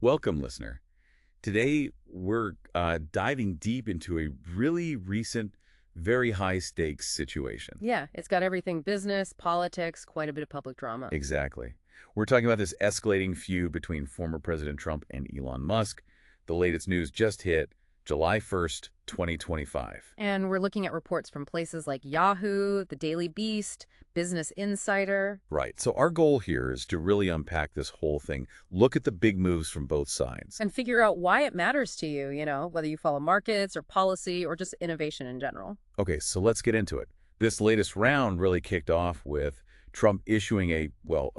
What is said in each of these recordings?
Welcome, listener. Today, we're diving deep into a really recent, very high-stakes situation. Yeah, it's got everything business, politics, quite a bit of public drama. Exactly. We're talking about this escalating feud between former President Trump and Elon Musk. The latest news just hit July 1st, 2025. And we're looking at reports from places like Yahoo, The Daily Beast, Business Insider. Right. So our goal here is to really unpack this whole thing, look at the big moves from both sides. And figure out why it matters to you, whether you follow markets or policy or just innovation in general. Okay, so let's get into it. This latest round really kicked off with Trump issuing a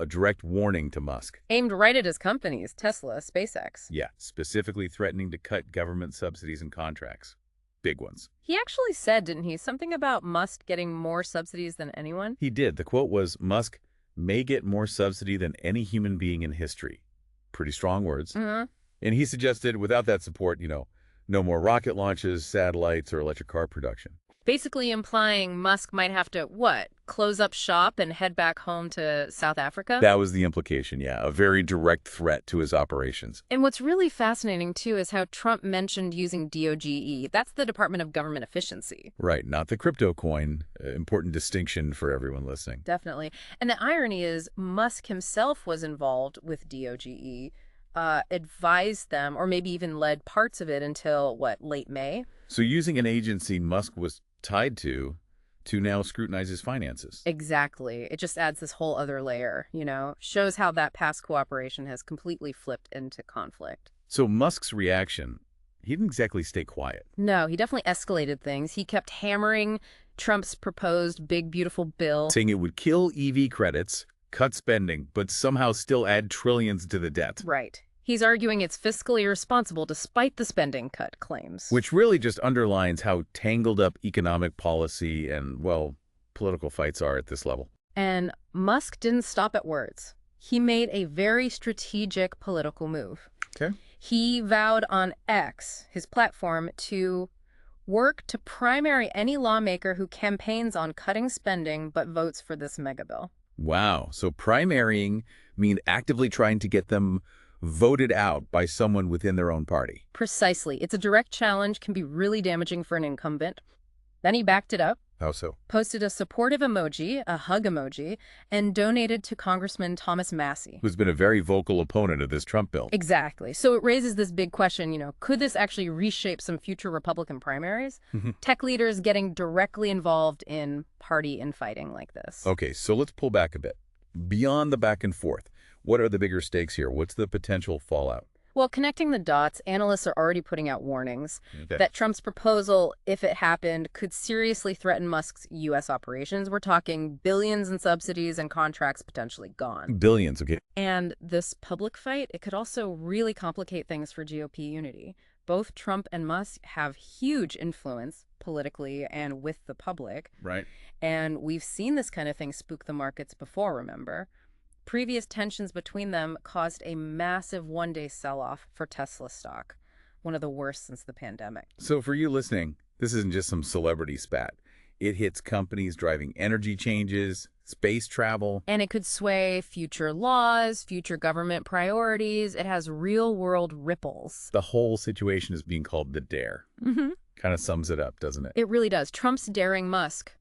direct warning to Musk. Aimed right at his companies, Tesla, SpaceX. Yeah, specifically threatening to cut government subsidies and contracts. Big ones. He actually said, didn't he, something about Musk getting more subsidies than anyone? He did. The quote was, Musk may get more subsidy than any human being in history. Pretty strong words. Mm-hmm. And he suggested without that support, no more rocket launches, satellites, or electric car production. Basically implying Musk might have to, close up shop and head back home to South Africa? That was the implication, yeah. A very direct threat to his operations. And what's really fascinating, too, is how Trump mentioned using DOGE. That's the Department of Government Efficiency. Right, not the crypto coin. Important distinction for everyone listening. Definitely. And the irony is Musk himself was involved with DOGE, advised them, or maybe even led parts of it until, late May? So using an agency Musk was tied to now scrutinize his finances. Exactly. It just adds this whole other layer, shows how that past cooperation has completely flipped into conflict. So Musk's reaction, he didn't exactly stay quiet. No, he definitely escalated things. He kept hammering Trump's proposed big, beautiful bill. Saying it would kill EV credits, cut spending, but somehow still add trillions to the debt. Right. He's arguing it's fiscally irresponsible despite the spending cut claims. Which really just underlines how tangled up economic policy and, political fights are at this level. And Musk didn't stop at words. He made a very strategic political move. Okay. He vowed on X, his platform, to work to primary any lawmaker who campaigns on cutting spending but votes for this mega bill. Wow. So primarying means actively trying to get them voted out by someone within their own party. Precisely. It's a direct challenge, can be really damaging for an incumbent. Then he backed it up. How so? Posted a supportive emoji, a hug emoji, and donated to Congressman Thomas Massey. Who's been a very vocal opponent of this Trump bill. Exactly. So it raises this big question, could this actually reshape some future Republican primaries? Tech leaders getting directly involved in party infighting like this. Okay, so let's pull back a bit. Beyond the back and forth, what are the bigger stakes here? What's the potential fallout? Well, connecting the dots, analysts are already putting out warnings Okay. that Trump's proposal, if it happened, could seriously threaten Musk's U.S. operations. We're talking billions in subsidies and contracts potentially gone. Billions, okay. And this public fight, it could also really complicate things for GOP unity. Both Trump and Musk have huge influence politically and with the public. Right. And we've seen this kind of thing spook the markets before, remember? Previous tensions between them caused a massive one-day sell-off for Tesla stock, one of the worst since the pandemic. So for you listening, this isn't just some celebrity spat. It hits companies driving energy changes, space travel. And it could sway future laws, future government priorities. It has real-world ripples. The whole situation is being called the dare. Mm-hmm. Kind of sums it up, doesn't it? It really does. Trump's daring Musk.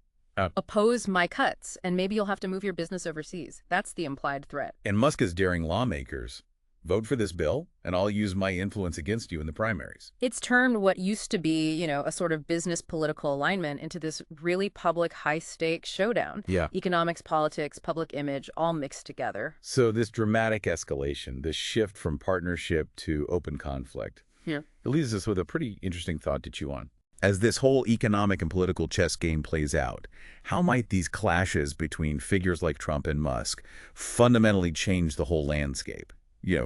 Oppose my cuts, and maybe you'll have to move your business overseas. That's the implied threat. And Musk is daring lawmakers. Vote for this bill, and I'll use my influence against you in the primaries. It's turned what used to be, a sort of business political alignment into this really public high-stakes showdown. Yeah. Economics, politics, public image, all mixed together. So this dramatic escalation, this shift from partnership to open conflict, Yeah. it leaves us with a pretty interesting thought to chew on. As this whole economic and political chess game plays out, how might these clashes between figures like Trump and Musk fundamentally change the whole landscape?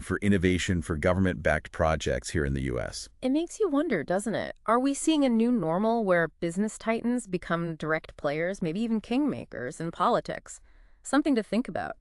For innovation, for government-backed projects here in the U.S. It makes you wonder, doesn't it? Are we seeing a new normal where business titans become direct players, maybe even kingmakers in politics? Something to think about.